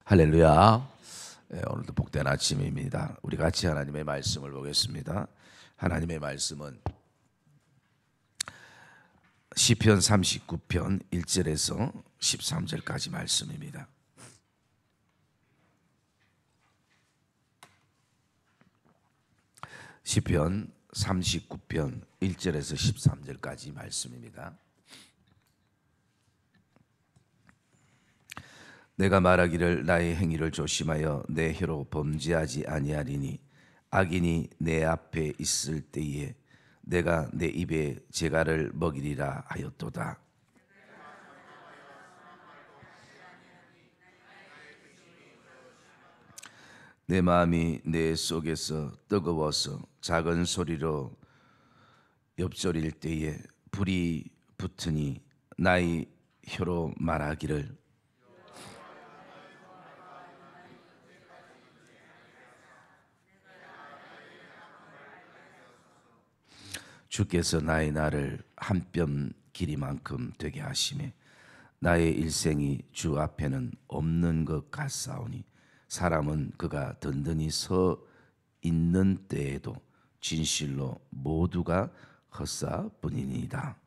할렐루야. 오늘도 복된 아침입니다. 우리 같이 하나님의 말씀을 보겠습니다. 하나님의 말씀은 시편 39편 1절에서 13절까지 말씀입니다. 시편 39편 1절에서 13절까지 말씀입니다. 내가 말하기를 나의 행위를 조심하여 내 혀로 범죄하지 아니하리니 악인이 내 앞에 있을 때에 내가 내 입에 재갈을 먹이리라 하였도다. 내 마음이 내 속에서 뜨거워서 작은 소리로 엽조릴 때에 불이 붙으니 나의 혀로 말하기를 주께서 나의 날을 한 뼘 길이만큼 되게 하시매 나의 일생이 주 앞에는 없는 것 같사오니 사람은 그가 든든히 서 있는 때에도 진실로 모두가 헛사뿐이니이다.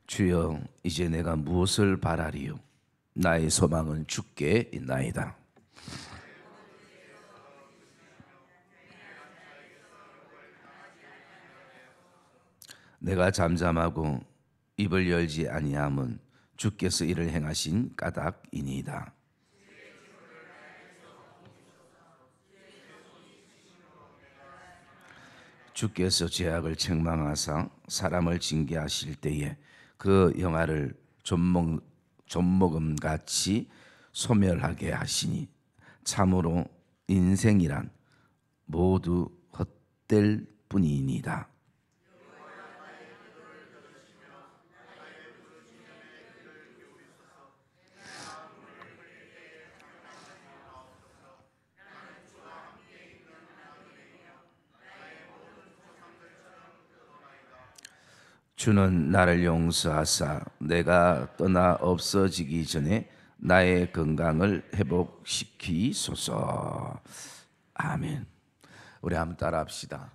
주여, 이제 내가 무엇을 바라리요? 나의 소망은 주께 있나이다. 내가 잠잠하고 입을 열지 아니함은 주께서 이를 행하신 까닭이니이다. 주께서 죄악을 책망하사 사람을 징계하실 때에 그 영화를 좀먹음같이 소멸하게 하시니 참으로 인생이란 모두 헛될 뿐이니이다. 주는 나를 용서하사 내가 떠나 없어지기 전에 나의 건강을 회복시키소서. 아멘. 우리 한번 따라합시다.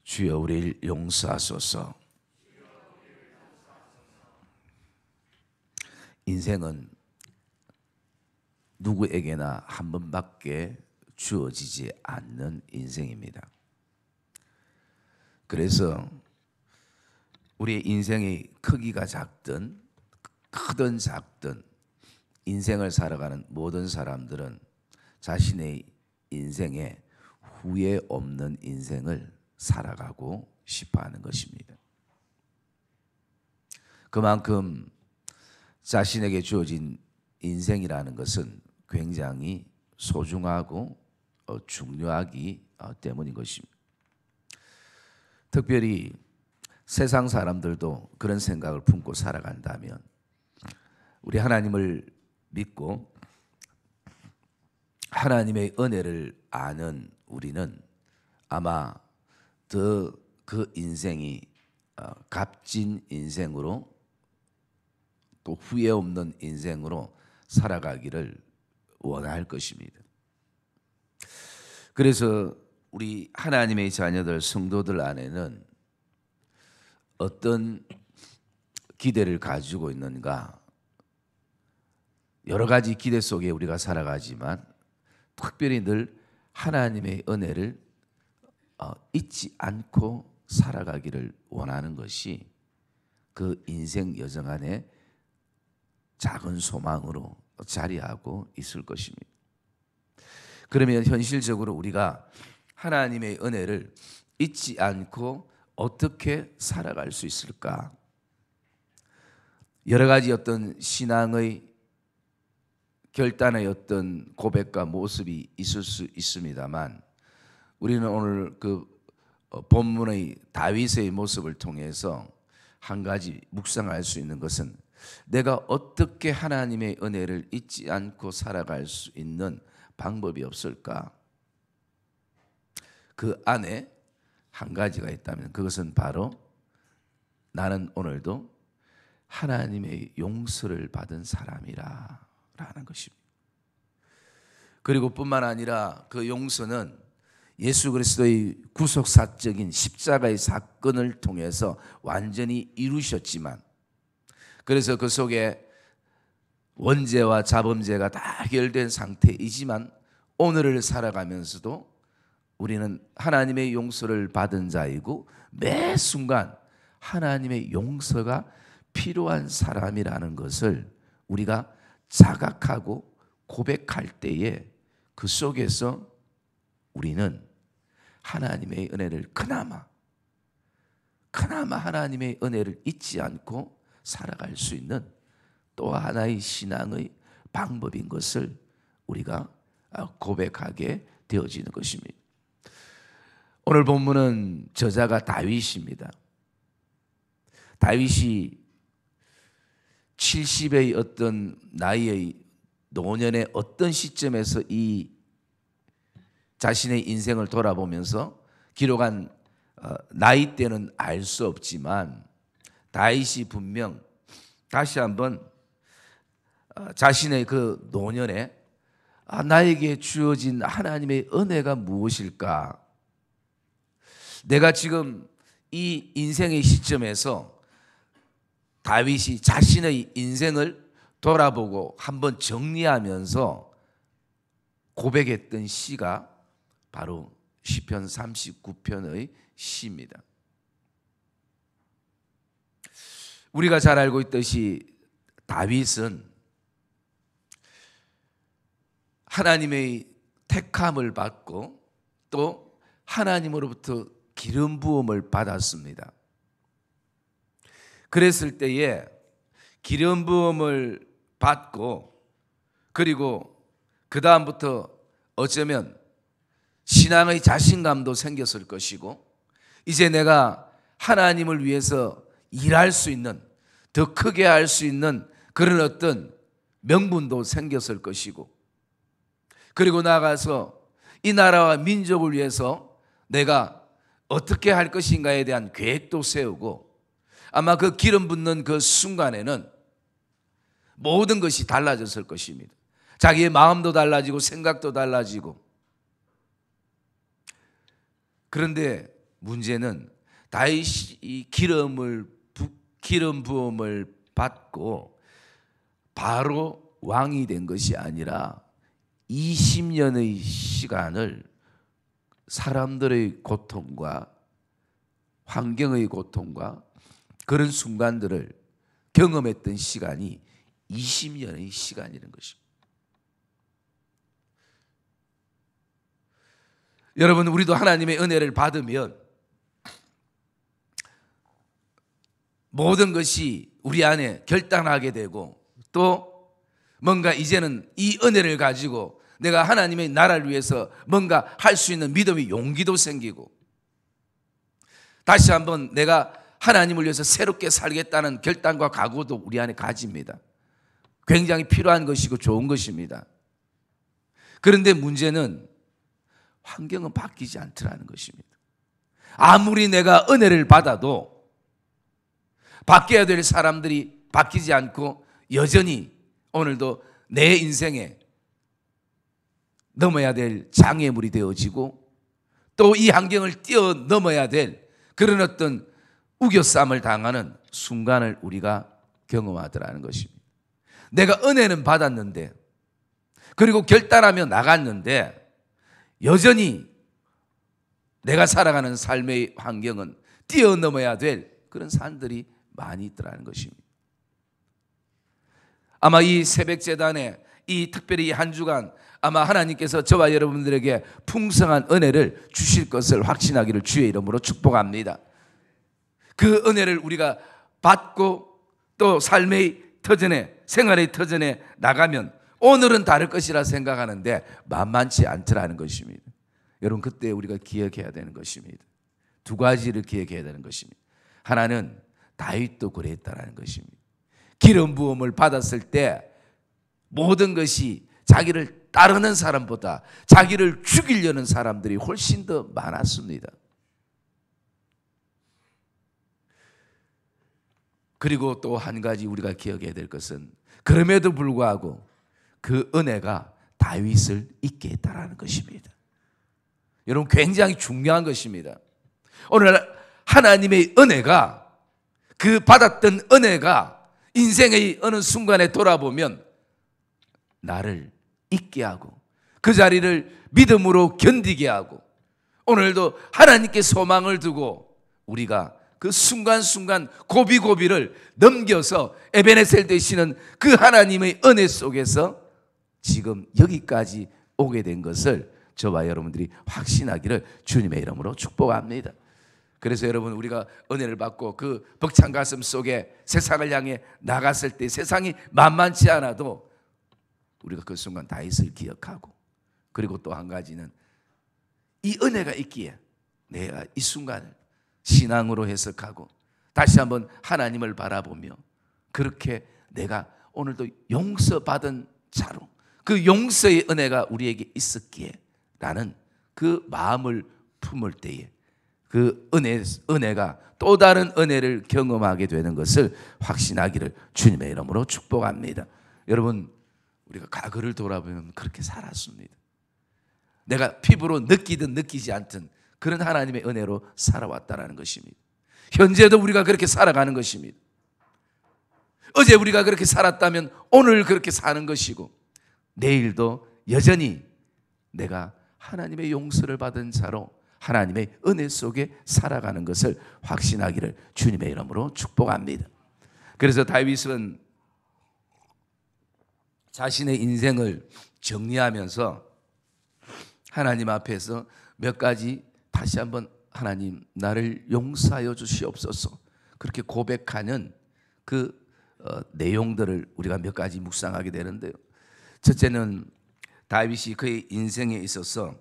주여, 우리를 용서하소서. 인생은 누구에게나 한 번밖에 주어지지 않는 인생입니다. 그래서 우리의 인생의 크기가 작든 크든 작든 인생을 살아가는 모든 사람들은 자신의 인생에 후회 없는 인생을 살아가고 싶어 하는 것입니다. 그만큼 자신에게 주어진 인생이라는 것은 굉장히 소중하고 중요하기 때문인 것입니다. 특별히 세상 사람들도 그런 생각을 품고 살아간다면 우리 하나님을 믿고 하나님의 은혜를 아는 우리는 아마 더 그 인생이 값진 인생으로 또 후회 없는 인생으로 살아가기를 원할 것입니다. 그래서 우리 하나님의 자녀들 성도들 안에는 어떤 기대를 가지고 있는가? 여러 가지 기대 속에 우리가 살아가지만 특별히 늘 하나님의 은혜를 잊지 않고 살아가기를 원하는 것이 그 인생 여정 안에 작은 소망으로 자리하고 있을 것입니다. 그러면 현실적으로 우리가 하나님의 은혜를 잊지 않고 어떻게 살아갈 수 있을까? 여러 가지 어떤 신앙의 결단의 어떤 고백과 모습이 있을 수 있습니다만 우리는 오늘 그 본문의 다윗의 모습을 통해서 한 가지 묵상할 수 있는 것은 내가 어떻게 하나님의 은혜를 잊지 않고 살아갈 수 있는 방법이 없을까? 그 안에 한 가지가 있다면 그것은 바로 나는 오늘도 하나님의 용서를 받은 사람이라 라는 것입니다. 그리고 뿐만 아니라 그 용서는 예수 그리스도의 구속사적인 십자가의 사건을 통해서 완전히 이루셨지만, 그래서 그 속에 원죄와 자범죄가 다 해결된 상태이지만 오늘을 살아가면서도 우리는 하나님의 용서를 받은 자이고 매 순간 하나님의 용서가 필요한 사람이라는 것을 우리가 자각하고 고백할 때에 그 속에서 우리는 하나님의 은혜를 그나마 하나님의 은혜를 잊지 않고 살아갈 수 있는 또 하나의 신앙의 방법인 것을 우리가 고백하게 되어지는 것입니다. 오늘 본문은 저자가 다윗입니다. 다윗이 70의 어떤 나이의 노년의 어떤 시점에서 이 자신의 인생을 돌아보면서 기록한 나이대는 알 수 없지만 다윗이 분명 다시 한번 자신의 그 노년에 나에게 주어진 하나님의 은혜가 무엇일까? 내가 지금 이 인생의 시점에서 다윗이 자신의 인생을 돌아보고 한번 정리하면서 고백했던 시가 바로 시편 39편의 시입니다. 우리가 잘 알고 있듯이 다윗은 하나님의 택함을 받고 또 하나님으로부터 기름 부음을 받았습니다. 그랬을 때에 기름 부음을 받고 그리고 그 다음부터 어쩌면 신앙의 자신감도 생겼을 것이고 이제 내가 하나님을 위해서 일할 수 있는 더 크게 할 수 있는 그런 어떤 명분도 생겼을 것이고 그리고 나아가서 이 나라와 민족을 위해서 내가 어떻게 할 것인가에 대한 계획도 세우고 아마 그 기름 붓는 그 순간에는 모든 것이 달라졌을 것입니다. 자기의 마음도 달라지고 생각도 달라지고. 그런데 문제는 다윗이 기름 부음을 받고 바로 왕이 된 것이 아니라 20년의 시간을 사람들의 고통과 환경의 고통과 그런 순간들을 경험했던 시간이 20년의 시간이라는 것입니다. 여러분, 우리도 하나님의 은혜를 받으면 모든 것이 우리 안에 결단하게 되고 또 뭔가 이제는 이 은혜를 가지고 내가 하나님의 나라를 위해서 뭔가 할 수 있는 믿음의 용기도 생기고 다시 한번 내가 하나님을 위해서 새롭게 살겠다는 결단과 각오도 우리 안에 가집니다. 굉장히 필요한 것이고 좋은 것입니다. 그런데 문제는 환경은 바뀌지 않더라는 것입니다. 아무리 내가 은혜를 받아도 바뀌어야 될 사람들이 바뀌지 않고 여전히 오늘도 내 인생에 넘어야 될 장애물이 되어지고 또 이 환경을 뛰어넘어야 될 그런 어떤 우겨쌈을 당하는 순간을 우리가 경험하더라는 것입니다. 내가 은혜는 받았는데 그리고 결단하며 나갔는데 여전히 내가 살아가는 삶의 환경은 뛰어넘어야 될 그런 산들이 많이 있더라는 것입니다. 아마 이 새벽재단에 이 특별히 한 주간 아마 하나님께서 저와 여러분들에게 풍성한 은혜를 주실 것을 확신하기를 주의 이름으로 축복합니다. 그 은혜를 우리가 받고 또 삶의 터전에 생활의 터전에 나가면 오늘은 다를 것이라 생각하는데 만만치 않더라는 것입니다. 여러분, 그때 우리가 기억해야 되는 것입니다. 두 가지를 기억해야 되는 것입니다. 하나는 다윗도 그랬다라는 것입니다. 기름 부음을 받았을 때 모든 것이 자기를 따르는 사람보다 자기를 죽이려는 사람들이 훨씬 더 많았습니다. 그리고 또 한 가지 우리가 기억해야 될 것은 그럼에도 불구하고 그 은혜가 다윗을 잊게 했다라는 것입니다. 여러분, 굉장히 중요한 것입니다. 오늘 하나님의 은혜가, 그 받았던 은혜가 인생의 어느 순간에 돌아보면 나를 잊게 하고 그 자리를 믿음으로 견디게 하고, 오늘도 하나님께 소망을 두고 우리가 그 순간순간 고비고비를 넘겨서 에베네셀 되시는 그 하나님의 은혜 속에서 지금 여기까지 오게 된 것을 저와 여러분들이 확신하기를 주님의 이름으로 축복합니다. 그래서 여러분, 우리가 은혜를 받고 그 벅찬 가슴 속에 세상을 향해 나갔을 때 세상이 만만치 않아도 우리가 그 순간 다윗을 기억하고, 그리고 또 한 가지는 이 은혜가 있기에 내가 이 순간을 신앙으로 해석하고 다시 한번 하나님을 바라보며 그렇게 내가 오늘도 용서받은 자로 그 용서의 은혜가 우리에게 있었기에 라는 그 마음을 품을 때에 그 은혜가 또 다른 은혜를 경험하게 되는 것을 확신하기를 주님의 이름으로 축복합니다. 여러분, 우리가 과거를 돌아보면 그렇게 살았습니다. 내가 피부로 느끼든 느끼지 않든 그런 하나님의 은혜로 살아왔다는 것입니다. 현재도 우리가 그렇게 살아가는 것입니다. 어제 우리가 그렇게 살았다면 오늘 그렇게 사는 것이고, 내일도 여전히 내가 하나님의 용서를 받은 자로 하나님의 은혜 속에 살아가는 것을 확신하기를 주님의 이름으로 축복합니다. 그래서 다윗은 자신의 인생을 정리하면서 하나님 앞에서 몇 가지 다시 한번 하나님 나를 용서하여 주시옵소서 그렇게 고백하는 그 내용들을 우리가 몇 가지 묵상하게 되는데요. 첫째는 다윗이 그의 인생에 있어서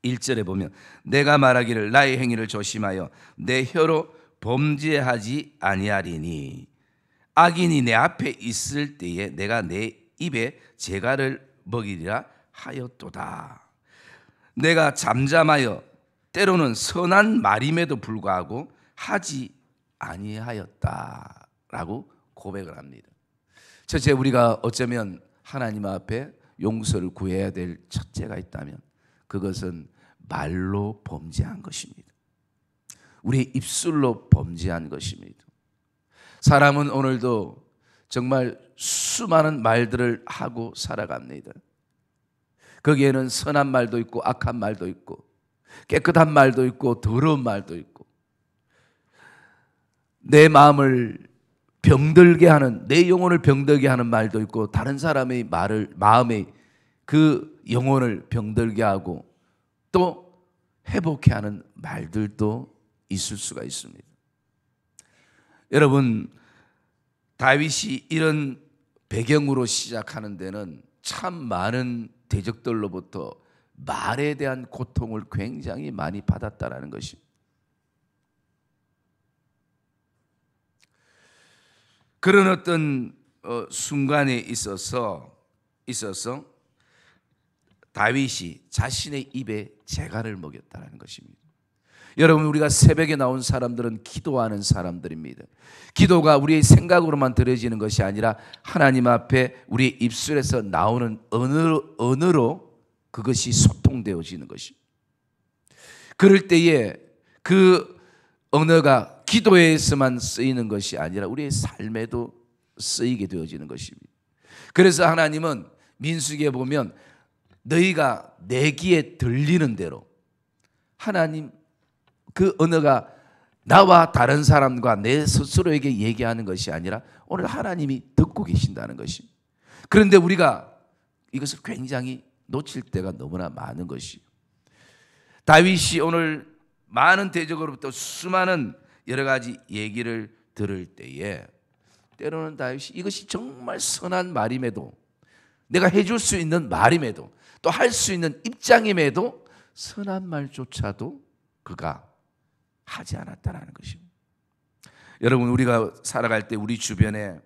1절에 보면 내가 말하기를 나의 행위를 조심하여 내 혀로 범죄하지 아니하리니 악인이 내 앞에 있을 때에 내가 내 입에 재갈을 먹이리라 하였도다. 내가 잠잠하여 때로는 선한 말임에도 불구하고 하지 아니하였다라고 고백을 합니다. 첫째, 우리가 어쩌면 하나님 앞에 용서를 구해야 될 첫째가 있다면 그것은 말로 범죄한 것입니다. 우리의 입술로 범죄한 것입니다. 사람은 오늘도 정말 수많은 말들을 하고 살아갑니다. 거기에는 선한 말도 있고 악한 말도 있고 깨끗한 말도 있고 더러운 말도 있고 내 마음을 병들게 하는, 내 영혼을 병들게 하는 말도 있고 다른 사람의 마음의 그 영혼을 병들게 하고 또 회복해 하는 말들도 있을 수가 있습니다. 여러분, 다윗이 이런 배경으로 시작하는 데는 참 많은 대적들로부터 말에 대한 고통을 굉장히 많이 받았다라는 것입니다. 그런 어떤 순간에 있어서 다윗이 자신의 입에 재갈을 먹였다는 것입니다. 여러분, 우리가 새벽에 나온 사람들은 기도하는 사람들입니다. 기도가 우리의 생각으로만 들어지는 것이 아니라 하나님 앞에 우리의 입술에서 나오는 언어로 그것이 소통되어지는 것입니다. 그럴 때에 그 언어가 기도에서만 쓰이는 것이 아니라 우리의 삶에도 쓰이게 되어지는 것입니다. 그래서 하나님은 민수기에 보면 너희가 내 귀에 들리는 대로, 하나님 그 언어가 나와 다른 사람과 내 스스로에게 얘기하는 것이 아니라 오늘 하나님이 듣고 계신다는 것입니다. 그런데 우리가 이것을 굉장히 놓칠 때가 너무나 많은 것이요. 다윗이 오늘 많은 대적으로부터 수많은 여러 가지 얘기를 들을 때에 때로는 다윗이 이것이 정말 선한 말임에도, 내가 해줄 수 있는 말임에도, 또 할 수 있는 입장임에도 선한 말조차도 그가 하지 않았다는 것입니다. 여러분, 우리가 살아갈 때 우리 주변에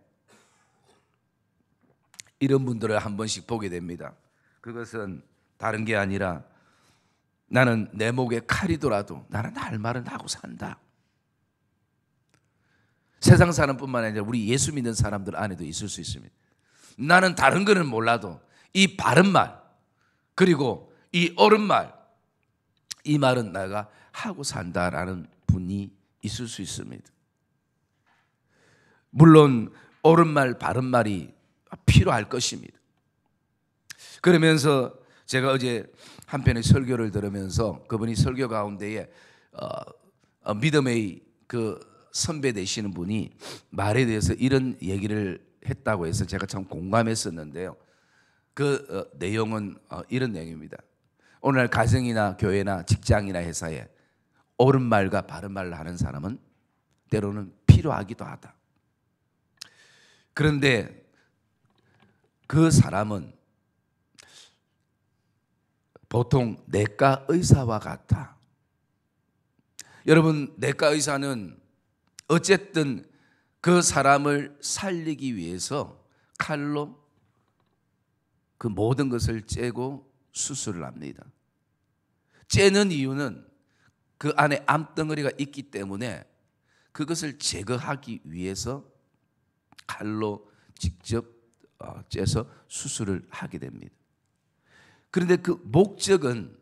이런 분들을 한 번씩 보게 됩니다. 그것은 다른 게 아니라 나는 내 목에 칼이더라도 나는 할 말은 하고 산다. 세상 사람뿐만 아니라 우리 예수 믿는 사람들 안에도 있을 수 있습니다. 나는 다른 거는 몰라도 이 바른 말, 그리고 이 옳은 말, 이 말은 내가 하고 산다라는 분이 있을 수 있습니다. 물론 옳은 말, 바른 말이 필요할 것입니다. 그러면서 제가 어제 한편의 설교를 들으면서 그분이 설교 가운데에 믿음의 그 선배 되시는 분이 말에 대해서 이런 얘기를 했다고 해서 제가 참 공감했었는데요. 그 내용은 이런 내용입니다. 오늘날 가정이나 교회나 직장이나 회사에 옳은 말과 바른 말을 하는 사람은 때로는 필요하기도 하다. 그런데 그 사람은 보통 내과 의사와 같다. 여러분, 내과 의사는 어쨌든 그 사람을 살리기 위해서 칼로 그 모든 것을 째고 수술을 합니다. 째는 이유는 그 안에 암덩어리가 있기 때문에 그것을 제거하기 위해서 칼로 직접 째서 수술을 하게 됩니다. 그런데 그 목적은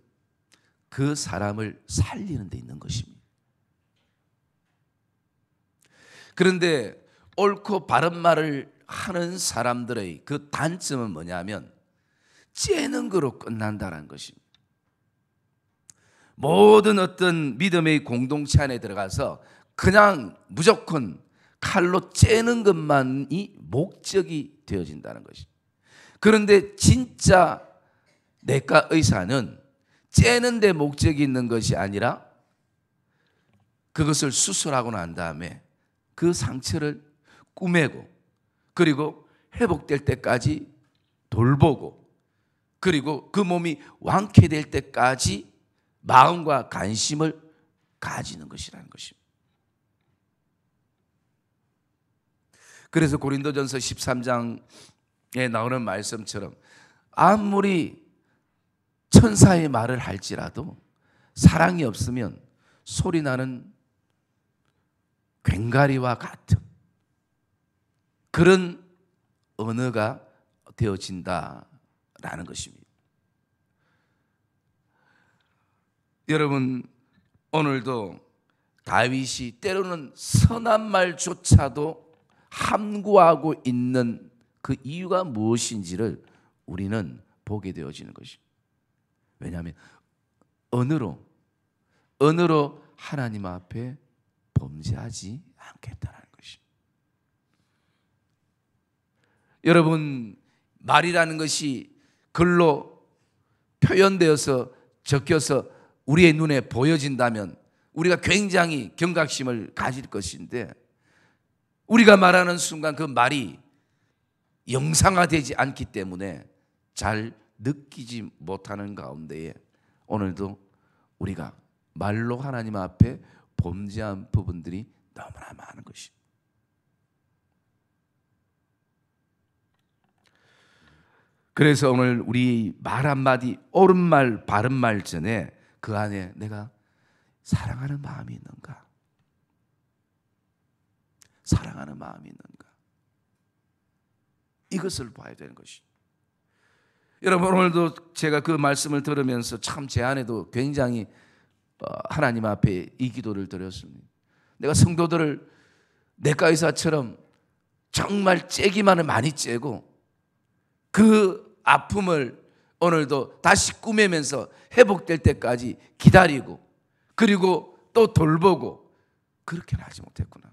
그 사람을 살리는 데 있는 것입니다. 그런데 옳고 바른 말을 하는 사람들의 그 단점은 뭐냐면 째는 거로 끝난다는 것입니다. 모든 어떤 믿음의 공동체 안에 들어가서 그냥 무조건 칼로 째는 것만이 목적이 되어진다는 것입니다. 그런데 진짜 내과 의사는 째는 데 목적이 있는 것이 아니라 그것을 수술하고 난 다음에 그 상처를 꾸매고 그리고 회복될 때까지 돌보고 그리고 그 몸이 완쾌될 때까지 마음과 관심을 가지는 것이라는 것입니다. 그래서 고린도전서 13장에 나오는 말씀처럼 아무리 천사의 말을 할지라도 사랑이 없으면 소리나는 괭가리와 같은 그런 언어가 되어진다라는 것입니다. 여러분, 오늘도 다윗이 때로는 선한 말조차도 함구하고 있는 그 이유가 무엇인지를 우리는 보게 되어지는 것입니다. 왜냐하면 언어로 하나님 앞에 범죄하지 않겠다는 것입니다. 여러분, 말이라는 것이 글로 표현되어서 적혀서 우리의 눈에 보여진다면 우리가 굉장히 경각심을 가질 것인데 우리가 말하는 순간 그 말이 영상화되지 않기 때문에 잘 느끼지 못하는 가운데에 오늘도 우리가 말로 하나님 앞에 범죄한 부분들이 너무나 많은 것입니다. 그래서 오늘 우리 말 한마디 옳은 말 바른 말 전에 그 안에 내가 사랑하는 마음이 있는가? 사랑하는 마음이 있는가? 이것을 봐야 되는 것입니다. 여러분, 오늘도 제가 그 말씀을 들으면서 참 제 안에도 굉장히 하나님 앞에 이 기도를 드렸습니다. 내가 성도들을 내과 의사처럼 정말 째기만을 많이 째고 그 아픔을 오늘도 다시 꾸매면서 회복될 때까지 기다리고 그리고 또 돌보고 그렇게는 하지 못했구나.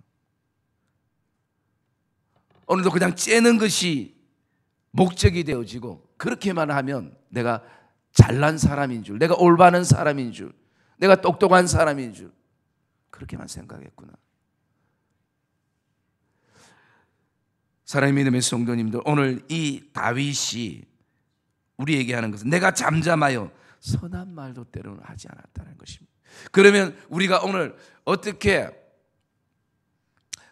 오늘도 그냥 째는 것이 목적이 되어지고 그렇게만 하면 내가 잘난 사람인 줄, 내가 올바른 사람인 줄, 내가 똑똑한 사람인 줄 그렇게만 생각했구나. 사랑의 믿음의 성도님들, 오늘 이 다윗이 우리에게 하는 것은 내가 잠잠하여 선한 말도 때로는 하지 않았다는 것입니다. 그러면 우리가 오늘 어떻게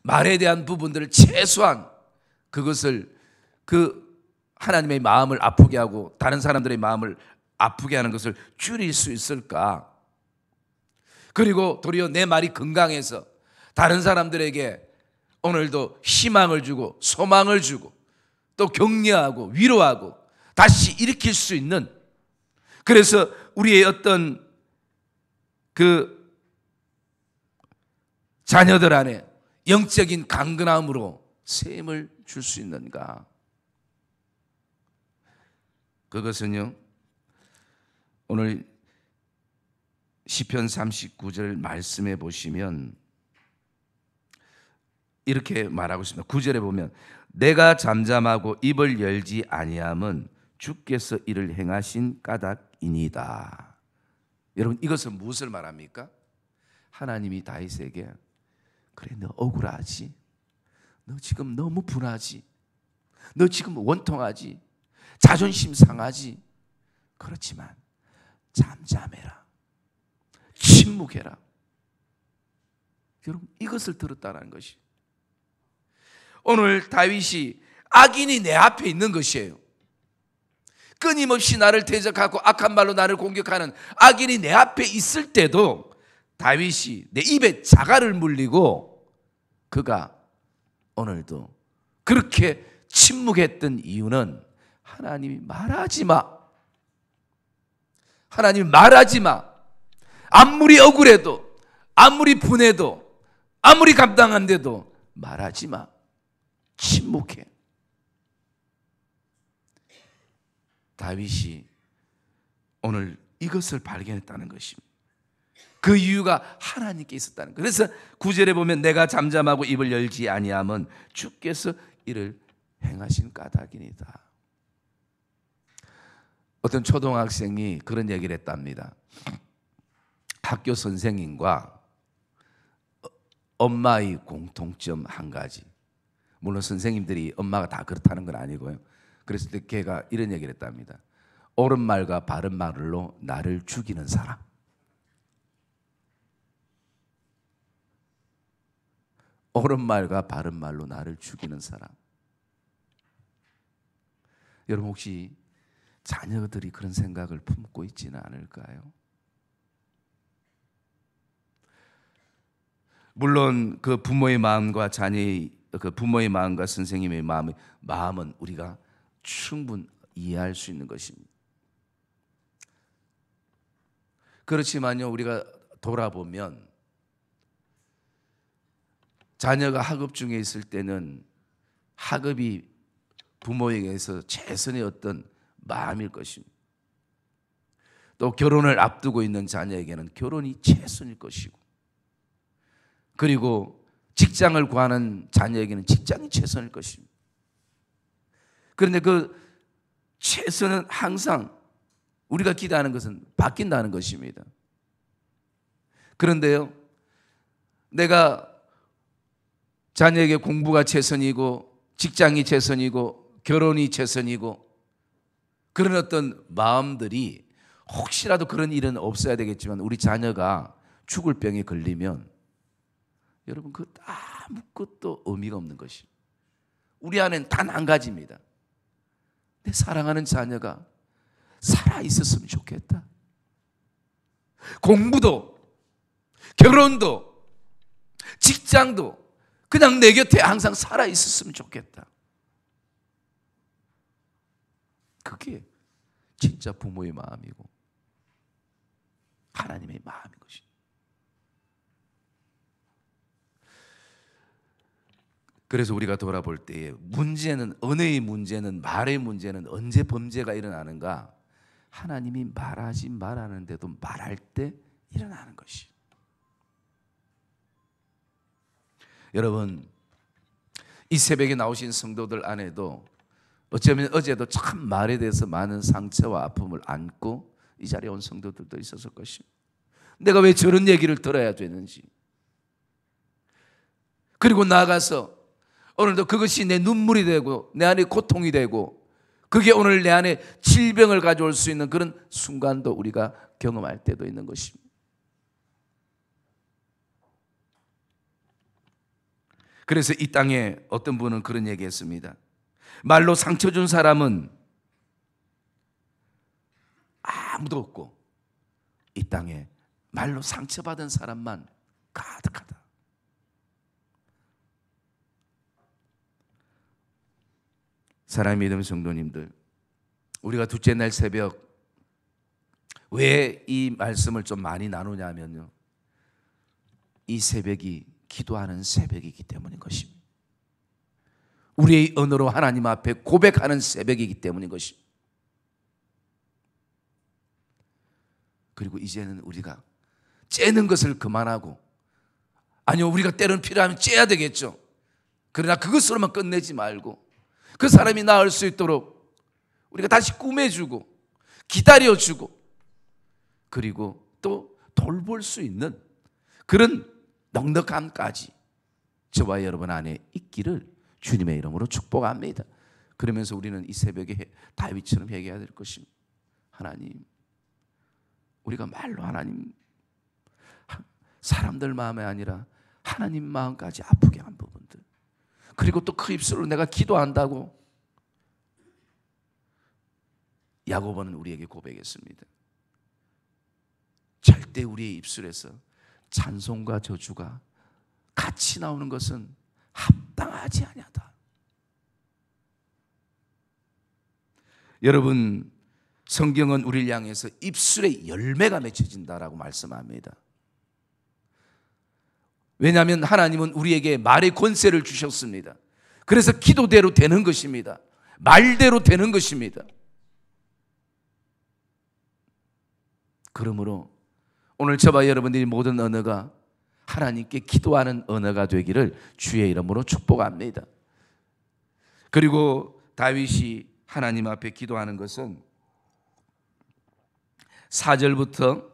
말에 대한 부분들을 최소한 그것을 그 하나님의 마음을 아프게 하고 다른 사람들의 마음을 아프게 하는 것을 줄일 수 있을까? 그리고 도리어 내 말이 건강해서 다른 사람들에게 오늘도 희망을 주고 소망을 주고 또 격려하고 위로하고 다시 일으킬 수 있는, 그래서 우리의 어떤 그 자녀들 안에 영적인 강건함으로 셈을 줄 수 있는가? 그것은요, 오늘 시편 39절 말씀해 보시면 이렇게 말하고 있습니다. 9절에 보면 내가 잠잠하고 입을 열지 아니함은 주께서 이를 행하신 까닭이니이다. 여러분, 이것은 무엇을 말합니까? 하나님이 다윗에게 그래, 너 억울하지? 너 지금 너무 분하지? 너 지금 원통하지? 자존심 상하지? 그렇지만 잠잠해라, 침묵해라. 여러분, 이것을 들었다는 것이, 오늘 다윗이 악인이 내 앞에 있는 것이에요. 끊임없이 나를 대적하고 악한 말로 나를 공격하는 악인이 내 앞에 있을 때도 다윗이 내 입에 자갈을 물리고 그가 오늘도 그렇게 침묵했던 이유는 하나님이 말하지 마, 하나님이 말하지 마. 아무리 억울해도, 아무리 분해도, 아무리 감당 안 돼도 말하지 마. 침묵해. 다윗이 오늘 이것을 발견했다는 것입니다. 그 이유가 하나님께 있었다는 거예요. 그래서 9절에 보면 내가 잠잠하고 입을 열지 아니함은 주께서 이를 행하신 까닭이니다. 어떤 초등학생이 그런 얘기를 했답니다. 학교 선생님과 엄마의 공통점 한 가지. 물론 선생님들이 엄마가 다 그렇다는 건 아니고요. 그래서 걔가 이런 얘기를 했답니다. 옳은 말과 바른 말로 나를 죽이는 사람. 옳은 말과 바른 말로 나를 죽이는 사람. 여러분, 혹시 자녀들이 그런 생각을 품고 있지는 않을까요? 물론 그 부모의 마음과 자녀의, 그 부모의 마음과 선생님의 마음은 우리가 충분히 이해할 수 있는 것입니다. 그렇지만요, 우리가 돌아보면 자녀가 학업 중에 있을 때는 학업이 부모에게서 최선의 어떤 마음일 것입니다. 또 결혼을 앞두고 있는 자녀에게는 결혼이 최선일 것이고, 그리고 직장을 구하는 자녀에게는 직장이 최선일 것입니다. 그런데 그 최선은 항상 우리가 기대하는 것은 바뀐다는 것입니다. 그런데요, 내가 자녀에게 공부가 최선이고 직장이 최선이고 결혼이 최선이고 그런 어떤 마음들이, 혹시라도 그런 일은 없어야 되겠지만 우리 자녀가 죽을 병에 걸리면 여러분, 그 아무것도 의미가 없는 것이, 우리 안에는 단 한 가지입니다. 내 사랑하는 자녀가 살아 있었으면 좋겠다. 공부도 결혼도 직장도 그냥 내 곁에 항상 살아 있었으면 좋겠다. 그게 진짜 부모의 마음이고 하나님의 마음인 것입니다. 그래서 우리가 돌아볼 때에 문제는, 언어의 문제는, 말의 문제는 언제 범죄가 일어나는가? 하나님이 말하지 말하는데도 말할 때 일어나는 것이. 여러분, 이 새벽에 나오신 성도들 안에도 어쩌면 어제도 참 말에 대해서 많은 상처와 아픔을 안고 이 자리에 온 성도들도 있었을 것입니다. 내가 왜 저런 얘기를 들어야 되는지, 그리고 나아가서 오늘도 그것이 내 눈물이 되고 내 안에 고통이 되고 그게 오늘 내 안에 질병을 가져올 수 있는 그런 순간도 우리가 경험할 때도 있는 것입니다. 그래서 이 땅에 어떤 분은 그런 얘기했습니다. 말로 상처 준 사람은 아무도 없고 이 땅에 말로 상처받은 사람만 가득하다. 사랑하는 믿음 성도님들, 우리가 둘째 날 새벽 왜 이 말씀을 좀 많이 나누냐면요, 이 새벽이 기도하는 새벽이기 때문인 것입니다. 우리의 언어로 하나님 앞에 고백하는 새벽이기 때문인 것입니다. 그리고 이제는 우리가 째는 것을 그만하고, 아니요, 우리가 때로는 필요하면 째야 되겠죠. 그러나 그것으로만 끝내지 말고 그 사람이 나을 수 있도록 우리가 다시 꿈해주고 기다려주고, 그리고 또 돌볼 수 있는 그런 넉넉함까지 저와 여러분 안에 있기를 주님의 이름으로 축복합니다. 그러면서 우리는 이 새벽에 다윗처럼 얘기해야 될 것입니다. 하나님, 우리가 말로 하나님, 사람들 마음이 아니라 하나님 마음까지 아프게 한 부분들, 그리고 또 그 입술로 내가 기도한다고 야고보는 우리에게 고백했습니다. 절대 우리의 입술에서 찬송과 저주가 같이 나오는 것은 합당하지 아니하다. 여러분, 성경은 우리를 향해서 입술에 열매가 맺혀진다라고 말씀합니다. 왜냐하면 하나님은 우리에게 말의 권세를 주셨습니다. 그래서 기도대로 되는 것입니다. 말대로 되는 것입니다. 그러므로 오늘 저와 여러분들이 모든 언어가 하나님께 기도하는 언어가 되기를 주의 이름으로 축복합니다. 그리고 다윗이 하나님 앞에 기도하는 것은 4절부터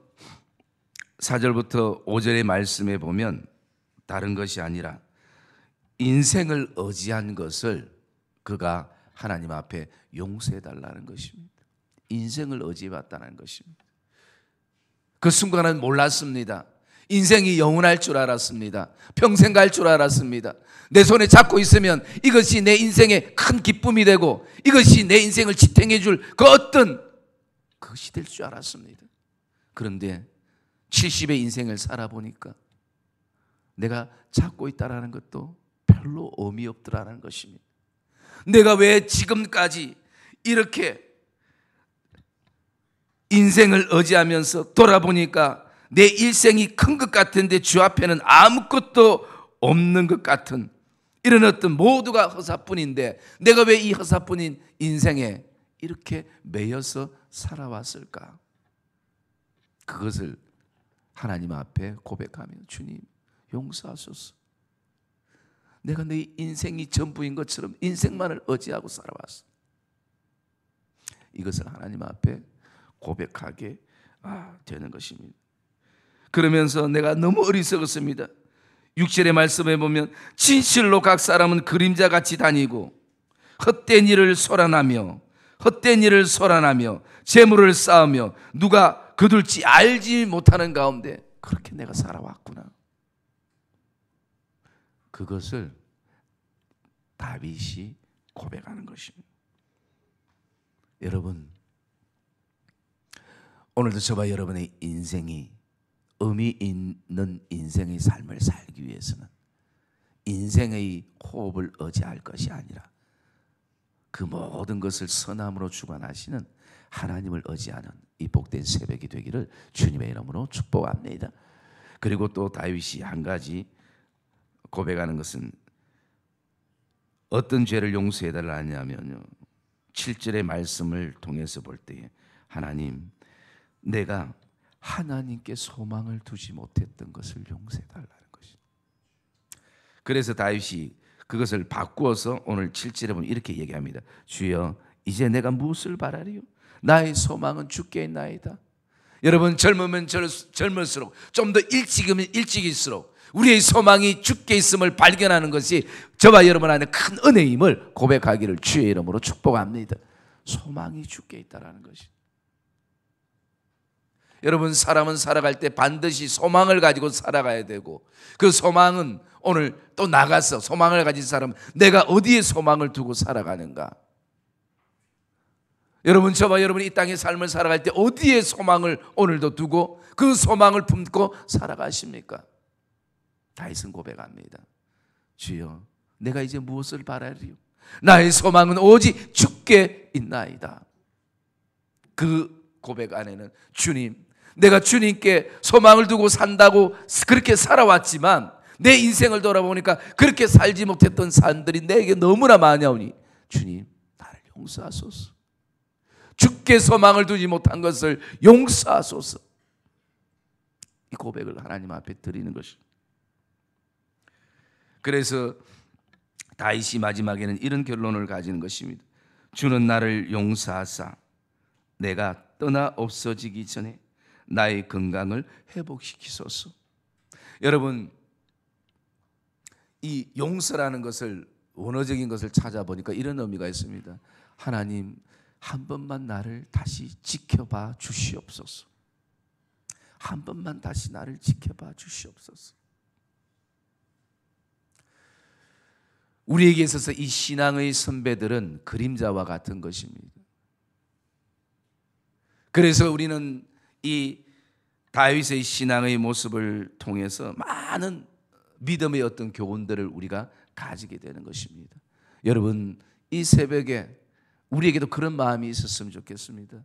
5절의 말씀에 보면 다른 것이 아니라 인생을 의지한 것을 그가 하나님 앞에 용서해달라는 것입니다. 인생을 의지해봤다는 것입니다. 그 순간은 몰랐습니다. 인생이 영원할 줄 알았습니다. 평생 갈 줄 알았습니다. 내 손에 잡고 있으면 이것이 내 인생의 큰 기쁨이 되고 이것이 내 인생을 지탱해 줄 그 어떤 그것이 될 줄 알았습니다. 그런데 70의 인생을 살아보니까 내가 잡고 있다는 것도 별로 의미 없더라는 것입니다. 내가 왜 지금까지 이렇게 인생을 의지하면서 돌아보니까 내 일생이 큰 것 같은데 주 앞에는 아무것도 없는 것 같은 이런 어떤 모두가 허사뿐인데 내가 왜 이 허사뿐인 인생에 이렇게 매여서 살아왔을까? 그것을 하나님 앞에 고백하며 주님 용서하소서. 내가 내 인생이 전부인 것처럼 인생만을 의지하고 살아왔어. 이것을 하나님 앞에 고백하게 되는 것입니다. 그러면서 내가 너무 어리석었습니다. 6절의 말씀에 보면 진실로 각 사람은 그림자같이 다니고 헛된 일을 소란하며 재물을 쌓으며 누가 거둘지 알지 못하는 가운데 그렇게 내가 살아왔구나. 그것을 다윗이 고백하는 것입니다. 여러분, 오늘도 저와 여러분의 인생이 의미 있는 인생의 삶을 살기 위해서는 인생의 호흡을 의지할 것이 아니라 그 모든 것을 선함으로 주관하시는 하나님을 의지하는 이 복된 새벽이 되기를 주님의 이름으로 축복합니다. 그리고 또 다윗이 한 가지 고백하는 것은 어떤 죄를 용서해달라 하냐면요, 7절의 말씀을 통해서 볼 때에 하나님, 내가 하나님께 소망을 두지 못했던 것을 용서해달라는 것입니다. 그래서 다윗이 그것을 바꾸어서 오늘 7절에 보면 이렇게 얘기합니다. 주여, 이제 내가 무엇을 바라리요? 나의 소망은 주께 있나이다. 여러분, 젊으면 젊을수록 좀 더 일찍이면 일찍일수록 우리의 소망이 주께 있음을 발견하는 것이 저와 여러분 안에 큰 은혜임을 고백하기를 주의 이름으로 축복합니다. 소망이 주께 있다는 것이. 여러분, 사람은 살아갈 때 반드시 소망을 가지고 살아가야 되고 그 소망은 오늘 또 나가서 소망을 가진 사람은 내가 어디에 소망을 두고 살아가는가? 여러분, 저와 여러분이 이 땅의 삶을 살아갈 때 어디에 소망을 오늘도 두고 그 소망을 품고 살아가십니까? 다윗은 고백합니다. 주여, 내가 이제 무엇을 바라리요? 나의 소망은 오직 주께 있나이다. 그 고백 안에는 주님, 내가 주님께 소망을 두고 산다고 그렇게 살아왔지만 내 인생을 돌아보니까 그렇게 살지 못했던 삶들이 내게 너무나 많으니 주님, 나를 용서하소서. 주께 소망을 두지 못한 것을 용서하소서. 이 고백을 하나님 앞에 드리는 것입니다. 그래서 다윗이 마지막에는 이런 결론을 가지는 것입니다. 주는 나를 용서하사 내가 떠나 없어지기 전에 나의 건강을 회복시키소서. 여러분, 이 용서라는 것을, 원어적인 것을 찾아보니까 이런 의미가 있습니다. 하나님, 한 번만 나를 다시 지켜봐 주시옵소서. 한 번만 다시 나를 지켜봐 주시옵소서. 우리에게 있어서 이 신앙의 선배들은 그림자와 같은 것입니다. 그래서 우리는 이 다윗의 신앙의 모습을 통해서 많은 믿음의 어떤 교훈들을 우리가 가지게 되는 것입니다. 여러분, 이 새벽에 우리에게도 그런 마음이 있었으면 좋겠습니다.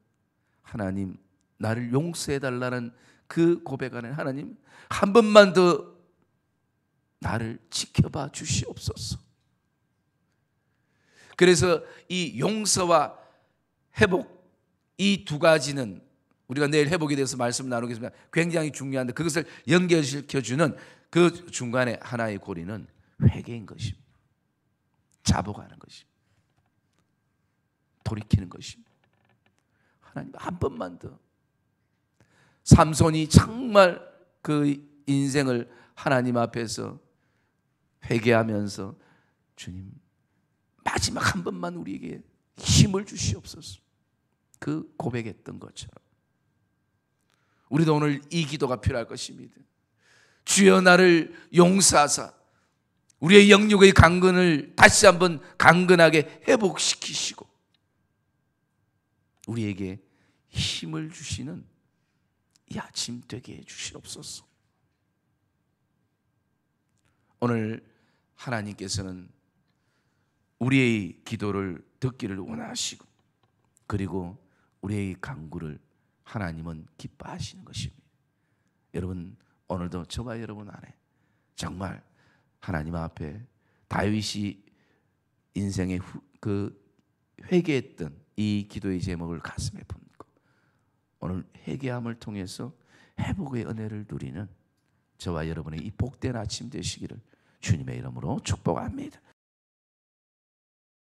하나님, 나를 용서해달라는 그 고백 안에 하나님, 한 번만 더 나를 지켜봐 주시옵소서. 그래서 이 용서와 회복, 이 두 가지는 우리가 내일 회복에 대해서 말씀 나누겠습니다. 굉장히 중요한데 그것을 연결시켜주는 그 중간에 하나의 고리는 회개인 것입니다. 자복하는 것입니다. 돌이키는 것입니다. 하나님, 한 번만 더. 삼손이 정말 그 인생을 하나님 앞에서 회개하면서 주님, 마지막 한 번만 우리에게 힘을 주시옵소서. 그 고백했던 것처럼 우리도 오늘 이 기도가 필요할 것입니다. 주여, 나를 용서하사 우리의 영육의 강건을 다시 한번 강건하게 회복시키시고 우리에게 힘을 주시는 이 아침 되게 해 주시옵소서. 오늘 하나님께서는 우리의 기도를 듣기를 원하시고 그리고 우리의 간구를 하나님은 기뻐하시는 것입니다. 여러분, 오늘도 저와 여러분 안에 정말 하나님 앞에 다윗이 인생의 그 회개했던 이 기도의 제목을 가슴에 품고 오늘 회개함을 통해서 회복의 은혜를 누리는 저와 여러분의 이 복된 아침 되시기를 주님의 이름으로 축복합니다.